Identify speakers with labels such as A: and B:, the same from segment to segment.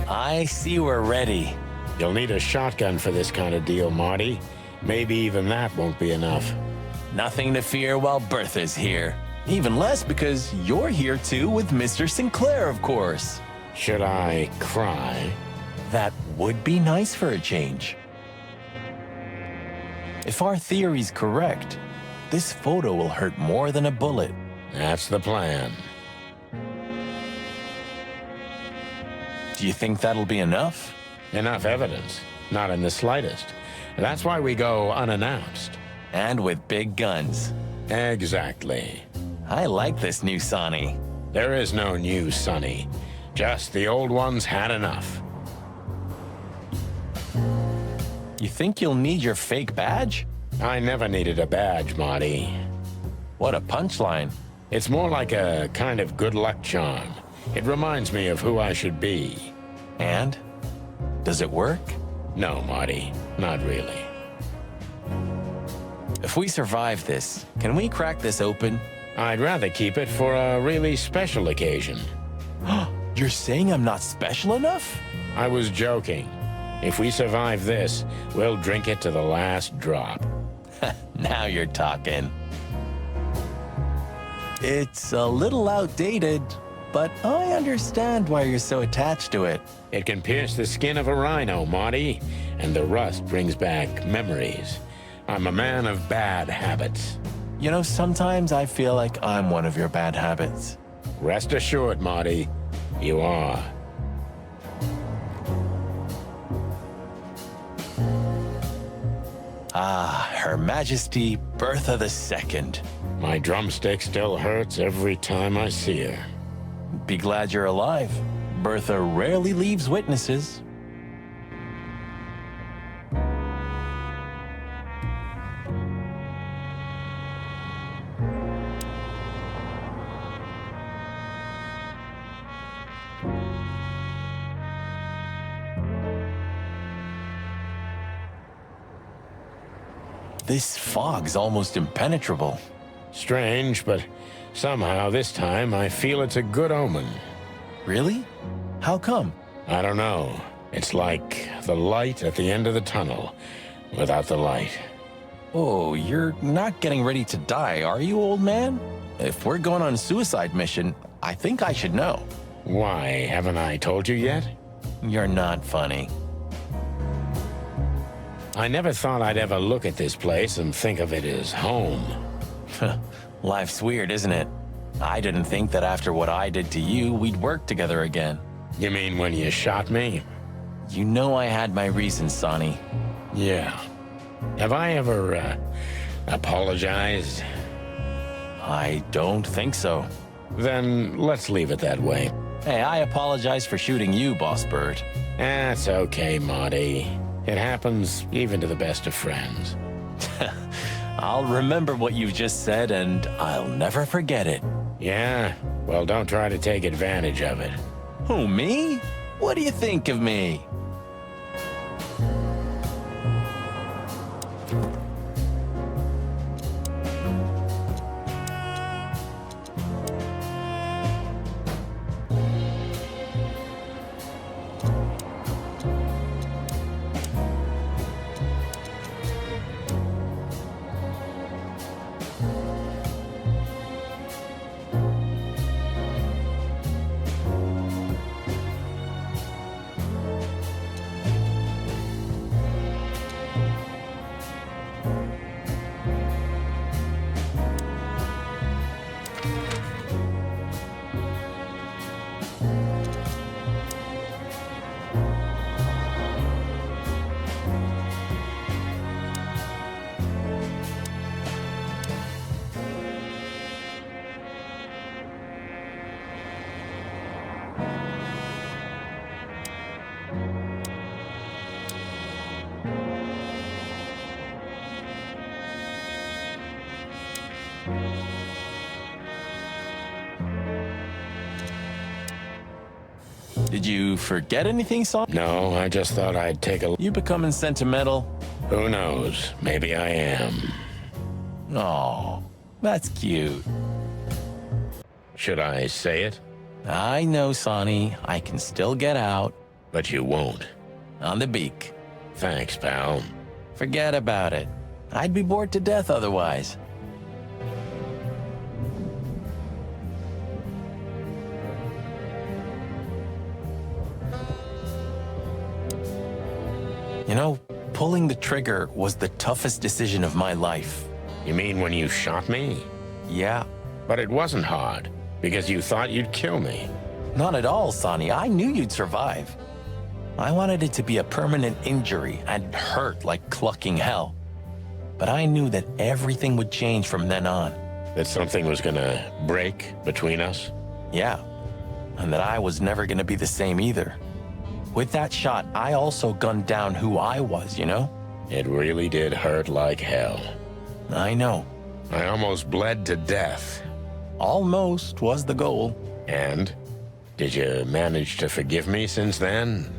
A: I see we're ready.
B: You'll need a shotgun for this kind of deal, Marty. Maybe even that won't be enough.
A: Nothing to fear while Bertha's here. Even less because you're here too with Mr. Sinclair, of course.
B: Should I cry?
A: That would be nice for a change. If our theory's correct, this photo will hurt more than a bullet.
B: That's the plan.
A: Do you think that'll be enough?
B: Enough evidence. Not in the slightest. That's why we go unannounced.
A: And with big guns.
B: Exactly.
A: I like this new Sonny.
B: There is no new Sonny. Just the old ones had enough.
A: You think you'll need your fake badge?
B: I never needed a badge, Marty.
A: What a punchline.
B: It's more like a kind of good luck charm. It reminds me of who I should be.
A: And? Does it work?
B: No, Marty, not really.
A: If we survive this, can we crack this open?
B: I'd rather keep it for a really special occasion.
A: You're saying I'm not special enough?
B: I was joking. If we survive this, we'll drink it to the last drop.
A: Now you're talking. It's a little outdated, but I understand why you're so attached to it.
B: It can pierce the skin of a rhino, Marty, and the rust brings back memories. I'm a man of bad habits.
A: You know, sometimes I feel like I'm one of your bad habits.
B: Rest assured, Marty, you are.
A: Ah, Her Majesty Bertha II.
B: My drumstick still hurts every time I see her.
A: Be glad you're alive. Bertha rarely leaves witnesses. This fog's almost impenetrable.
B: Strange, but somehow this time I feel it's a good omen.
A: Really? How come?
B: I don't know. It's like the light at the end of the tunnel, without the light.
A: Oh, you're not getting ready to die, are you, old man? If we're going on a suicide mission, I think I should know.
B: Why, haven't I told you yet?
A: You're not funny.
B: I never thought I'd ever look at this place and think of it as home.
A: Life's weird, isn't it? I didn't think that after what I did to you, we'd work together again.
B: You mean when you shot me?
A: You know I had my reasons, Sonny.
B: Yeah. Have I ever, apologized?
A: I don't think so.
B: Then let's leave it that way.
A: Hey, I apologize for shooting you, Boss Bird.
B: That's okay, Marty. It happens even to the best of friends.
A: I'll remember what you've just said, and I'll never forget it.
B: Yeah? Well, don't try to take advantage of it.
A: Who, me? What do you think of me? Did you forget anything, Son?
B: No, I just thought I'd take a...
A: You becoming sentimental?
B: Who knows? Maybe I am.
A: Oh, that's cute.
B: Should I say it?
A: I know, Sonny. I can still get out.
B: But you won't.
A: On the beak.
B: Thanks, pal.
A: Forget about it. I'd be bored to death otherwise. You know, pulling the trigger was the toughest decision of my life.
B: You mean when you shot me?
A: Yeah.
B: But it wasn't hard, because you thought you'd kill me.
A: Not at all, Sonny. I knew you'd survive. I wanted it to be a permanent injury and hurt like clucking hell. But I knew that everything would change from then on.
B: That something was gonna break between us?
A: Yeah. And that I was never gonna be the same either. With that shot, I also gunned down who I was, you know?
B: It really did hurt like hell.
A: I know.
B: I almost bled to death.
A: Almost was the goal.
B: And? Did you manage to forgive me since then?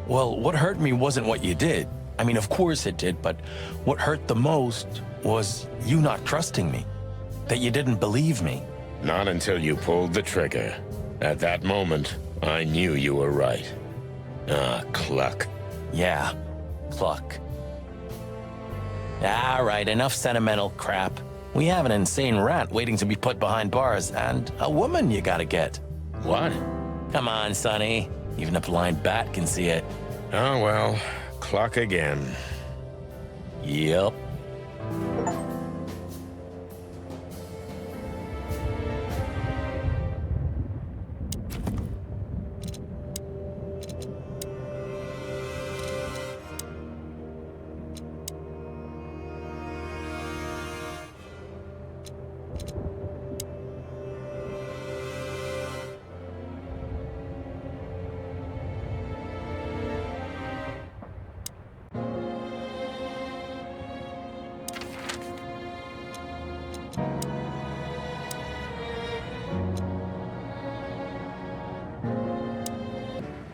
A: Well, what hurt me wasn't what you did. I mean, of course it did, but what hurt the most was you not trusting me. That you didn't believe me.
B: Not until you pulled the trigger. At that moment, I knew you were right. Ah, cluck.
A: Yeah, cluck. All right, enough sentimental crap. We have an insane rat waiting to be put behind bars, and a woman you gotta get.
B: What?
A: Come on, Sonny. Even a blind bat can see it.
B: Oh, well, cluck again.
A: Yep.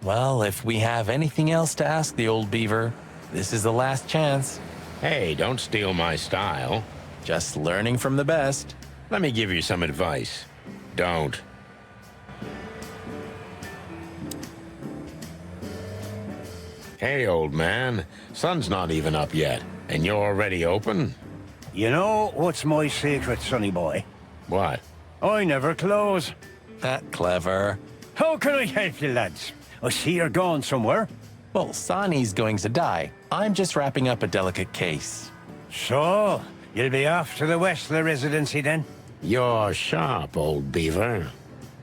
A: Well, if we have anything else to ask the old beaver, this is the last chance.
B: Hey, don't steal my style.
A: Just learning from the best.
B: Let me give you some advice. Don't. Hey, old man. Sun's not even up yet, and you're already open?
C: You know what's my secret, sonny boy?
B: What?
C: I never close.
A: That clever.
C: How can I help you, lads? I see you're going somewhere.
A: Well, Sonny's going to die. I'm just wrapping up a delicate case.
C: So, you'll be off to the Westler residency then?
B: You're sharp, old beaver.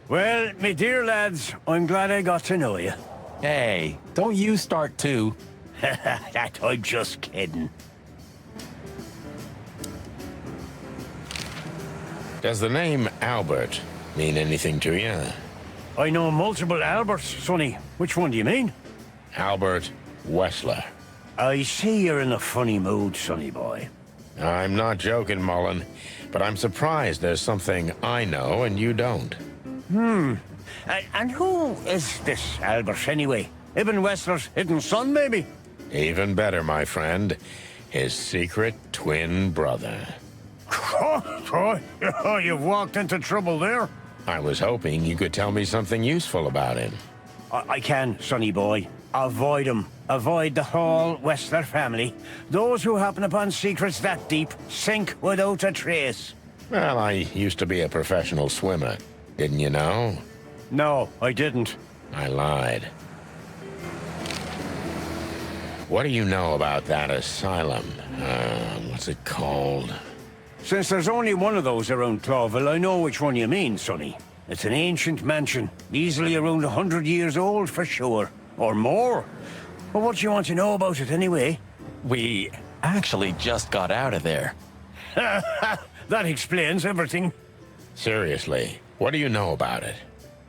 C: Well, me dear lads, I'm glad I got to know you.
A: Hey, don't you start too.
C: That I'm just kidding.
B: Does the name Albert mean anything to you?
C: I know multiple Alberts, sonny. Which one do you mean?
B: Albert Wessler.
C: I see you're in a funny mood, sonny boy.
B: I'm not joking, Mullen, but I'm surprised there's something I know and you don't.
C: And who is this Albert, anyway? Ibn Wessler's hidden son, maybe?
B: Even better, my friend. His secret twin brother.
C: Oh, you've walked into trouble there.
B: I was hoping you could tell me something useful about him.
C: I can, sonny boy. Avoid him. Avoid the whole Wessler family. Those who happen upon secrets that deep sink without a trace.
B: Well, I used to be a professional swimmer. Didn't you know?
C: No, I didn't.
B: I lied. What do you know about that asylum? What's it called?
C: Since there's only one of those around Clawville, I know which one you mean, sonny. It's an ancient mansion, easily around 100 years old for sure. Or more. Well, what do you want to know about it anyway?
A: We actually just got out of there.
C: That explains everything.
B: Seriously, what do you know about it?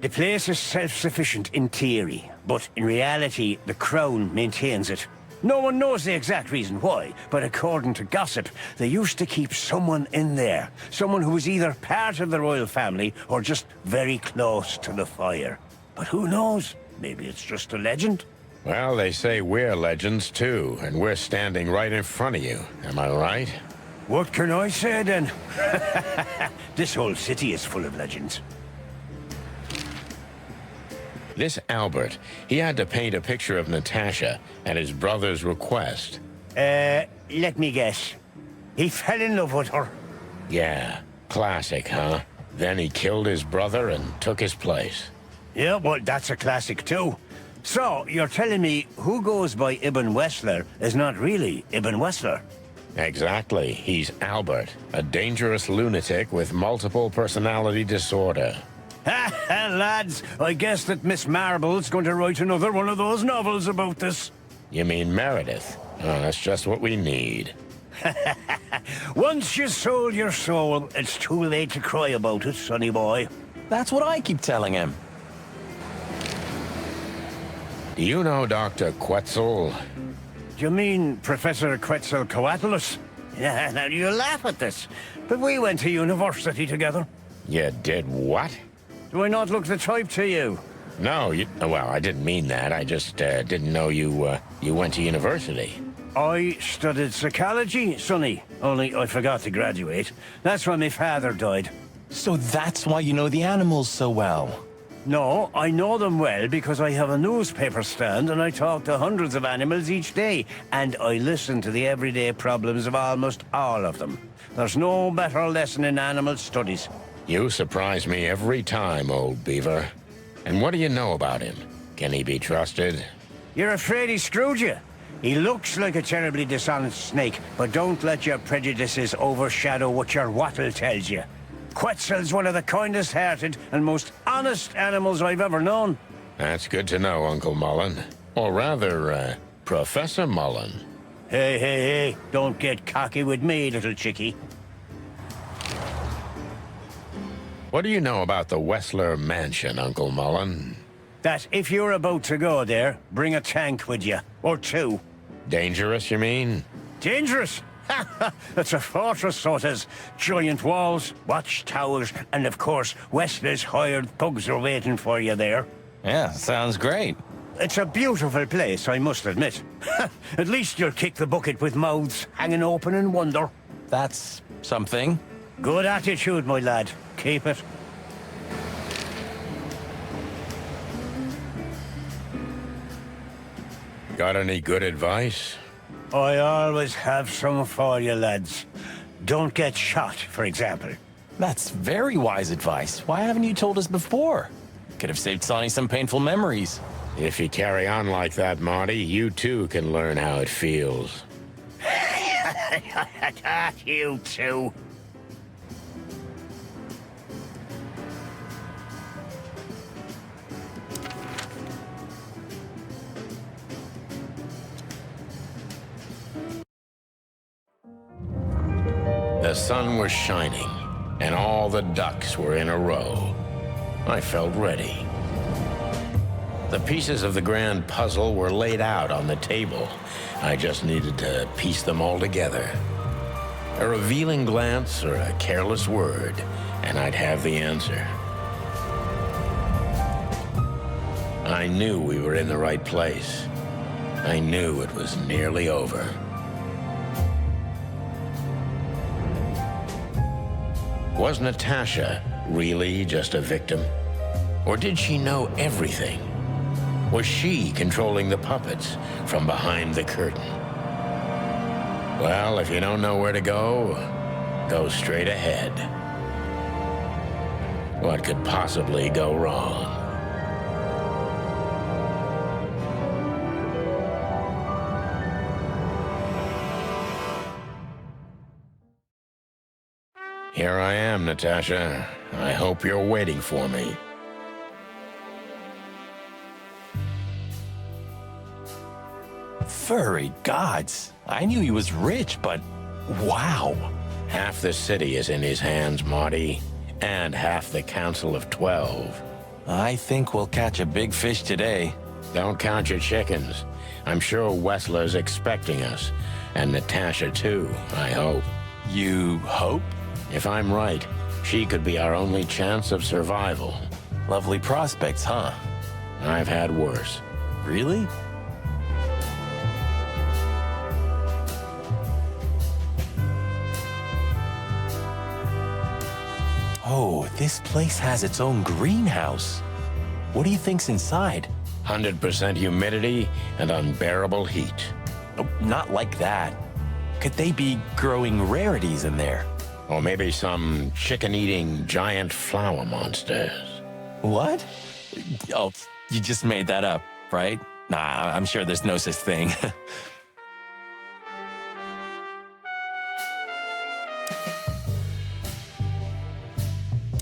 C: The place is self-sufficient in theory, but in reality, the Crown maintains it. No one knows the exact reason why, but according to gossip, they used to keep someone in there. Someone who was either part of the royal family or just very close to the fire. But who knows? Maybe it's just a legend.
B: Well, they say we're legends too, and we're standing right in front of you. Am I right?
C: What can I say then? This whole city is full of legends.
B: This Albert, he had to paint a picture of Natasha at his brother's request.
C: Let me guess. He fell in love with her.
B: Yeah, classic, huh? Then he killed his brother and took his place.
C: Yeah, well, that's a classic too. So, you're telling me who goes by Ibn Wessler is not really Ibn Wessler?
B: Exactly. He's Albert, a dangerous lunatic with multiple personality disorder.
C: Ha ha, lads! I guess that Miss Marble's going to write another one of those novels about this.
B: You mean Meredith? Oh, that's just what we need.
C: Once you sold your soul, it's too late to cry about it, sonny boy.
A: That's what I keep telling him.
B: Do you know Dr. Quetzal?
C: Do you mean Professor Quetzalcoatlus? Yeah, now you laugh at this, but we went to university together.
B: You did what?
C: Do I not look the type to you?
B: No, well, I didn't mean that. I just didn't know you went to university.
C: I studied psychology, sonny, only I forgot to graduate. That's when my father died.
A: So that's why you know the animals so well.
C: No, I know them well because I have a newspaper stand and I talk to hundreds of animals each day, and I listen to the everyday problems of almost all of them. There's no better lesson in animal studies.
B: You surprise me every time, old beaver. And what do you know about him? Can he be trusted?
C: You're afraid he screwed you? He looks like a terribly dishonest snake, but don't let your prejudices overshadow what your wattle tells you. Quetzal's one of the kindest-hearted and most honest animals I've ever known.
B: That's good to know, Uncle Mullen. Or rather, Professor Mullen.
C: Hey, don't get cocky with me, little chickie.
B: What do you know about the Wessler Mansion, Uncle Mullen?
C: That if you're about to go there, bring a tank with you. Or two.
B: Dangerous, you mean?
C: Dangerous? It's a fortress, so it is. Giant walls, watchtowers, and of course, Wessler's hired thugs are waiting for you there.
A: Yeah, sounds great.
C: It's a beautiful place, I must admit. At least you'll kick the bucket with mouths hanging open in wonder.
A: That's something.
C: Good attitude, my lad. Keep it.
B: Got any good advice?
C: I always have some for you, lads. Don't get shot, for example.
A: That's very wise advice. Why haven't you told us before? Could have saved Sonny some painful memories.
B: If you carry on like that, Marty, you too can learn how it feels.
C: You too.
B: The sun was shining, and all the ducks were in a row. I felt ready. The pieces of the grand puzzle were laid out on the table. I just needed to piece them all together. A revealing glance or a careless word, and I'd have the answer. I knew we were in the right place. I knew it was nearly over. Was Natasha really just a victim? Or did she know everything? Was she controlling the puppets from behind the curtain? Well, if you don't know where to go, go straight ahead. What could possibly go wrong? Here I am, Natasha. I hope you're waiting for me.
A: Furry gods. I knew he was rich, but wow.
B: Half the city is in his hands, Marty, and half the Council of 12.
A: I think we'll catch a big fish today.
B: Don't count your chickens. I'm sure Wessler's expecting us, and Natasha too, I hope.
A: You hope?
B: If I'm right, she could be our only chance of survival.
A: Lovely prospects, huh?
B: I've had worse.
A: Really? Oh, this place has its own greenhouse. What do you think's inside?
B: 100% humidity and unbearable heat.
A: Oh, not like that. Could they be growing rarities in there?
B: Or maybe some chicken-eating giant flower monsters.
A: What? Oh, you just made that up, right? Nah, I'm sure there's no such thing.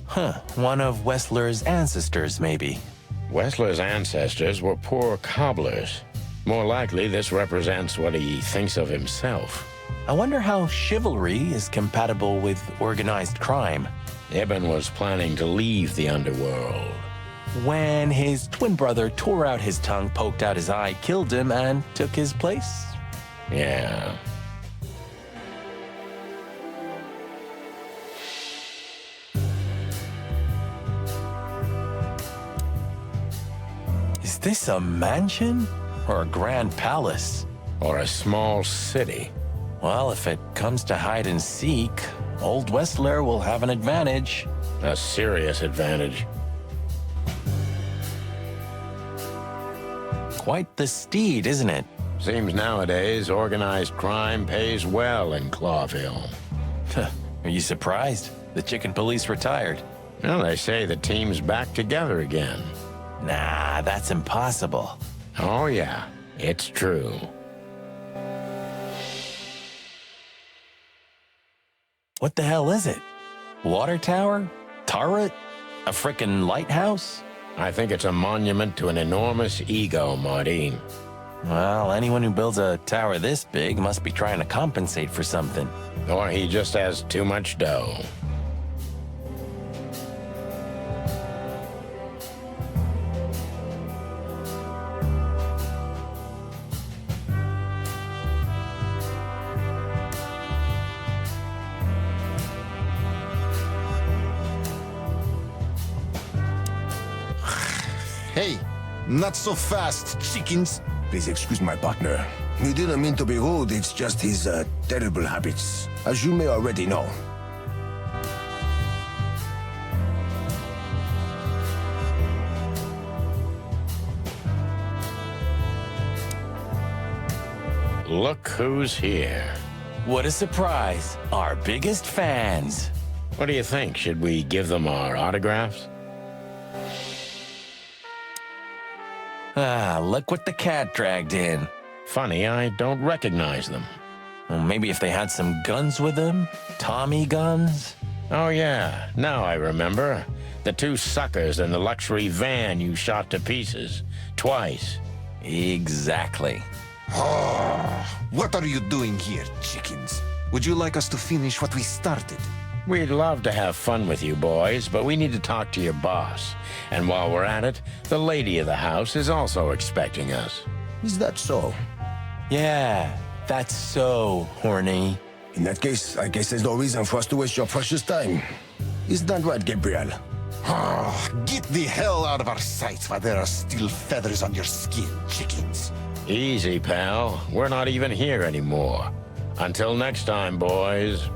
A: Huh, one of Wessler's ancestors, maybe.
B: Wessler's ancestors were poor cobblers. More likely, this represents what he thinks of himself.
A: I wonder how chivalry is compatible with organized crime.
B: Ibn was planning to leave the underworld.
A: When his twin brother tore out his tongue, poked out his eye, killed him, and took his place?
B: Yeah.
A: Is this a mansion or a grand palace?
B: Or a small city.
A: Well, if it comes to hide and seek, old Wessler will have an advantage.
B: A serious advantage.
A: Quite the steed, isn't it?
B: Seems nowadays organized crime pays well in Clawville.
A: Are you surprised? The chicken police retired.
B: Well, they say the team's back together again.
A: Nah, that's impossible.
B: Oh, yeah, it's true.
A: What the hell is it? Water tower? Turret? A frickin' lighthouse?
B: I think it's a monument to an enormous ego, Marty.
A: Well, anyone who builds a tower this big must be trying to compensate for something.
B: Or he just has too much dough.
D: Hey, not so fast, chickens.
E: Please excuse my partner. We didn't mean to be rude, it's just his terrible habits, as you may already know.
B: Look who's here.
A: What a surprise. Our biggest fans.
B: What do you think? Should we give them our autographs?
A: Ah, look what the cat dragged in.
B: Funny, I don't recognize them.
A: Well, maybe if they had some guns with them? Tommy guns?
B: Oh, yeah, now I remember. The two suckers in the luxury van you shot to pieces. Twice.
A: Exactly.
D: What are you doing here, chickens? Would you like us to finish what we started?
B: We'd love to have fun with you boys, but we need to talk to your boss. And while we're at it, the lady of the house is also expecting us.
E: Is that so?
A: Yeah, that's so horny.
E: In that case, I guess there's no reason for us to waste your precious time. Isn't that right, Gabriel?
D: Get the hell out of our sight while there are still feathers on your skin, chickens.
B: Easy, pal. We're not even here anymore. Until next time, boys.